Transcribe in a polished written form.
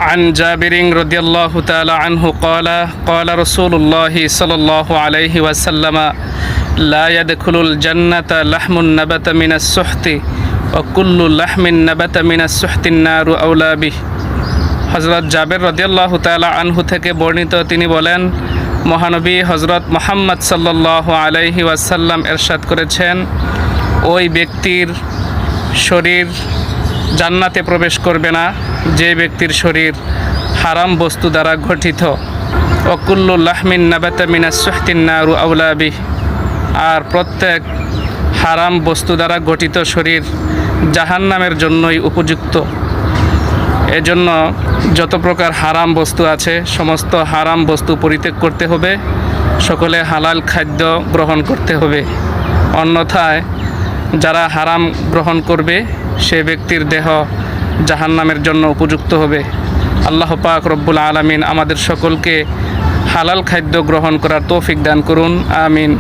عن جابر رضي الله تعالى عنه قال قال رسول الله صلى الله عليه وسلم لا يدخل الجنة لحم نبت من السحت وكل لحم نبت من السحت النار أولى به। হযরত জাবের রাদিয়াল্লাহু তাআলা আনহু থেকে বর্ণিত, তিনি বলেন, মহানবী হযরত মুহাম্মদ সাল্লাল্লাহু আলাইহি ওয়াসাল্লাম ইরশাদ করেছেন, ওই ব্যক্তির শরীর জান্নাতে প্রবেশ করবে না যে ব্যক্তির শরীর হারাম বস্তু দ্বারা গঠিত। ওয়াকুল্লু লাহমিন নাবাতা মিনাস সুহতিন নারু আউলা বিহ, আর প্রত্যেক হারাম বস্তু দ্বারা গঠিত শরীর জাহান্নামের জন্যই উপযুক্ত। এজন্য যত প্রকার হারাম বস্তু আছে সমস্ত হারাম বস্তু পরিত্যাগ করতে হবে, সকলে হালাল খাদ্য গ্রহণ করতে হবে। অন্যথায় যারা হারাম গ্রহণ করবে সে ব্যক্তির দেহ জাহান্নামের জন্য উপযুক্ত হবে। আল্লাহ পাক রব্বুল আলামিন আমাদের সকলকে হালাল খাদ্য গ্রহণ করার তৌফিক দান করুন, আমিন।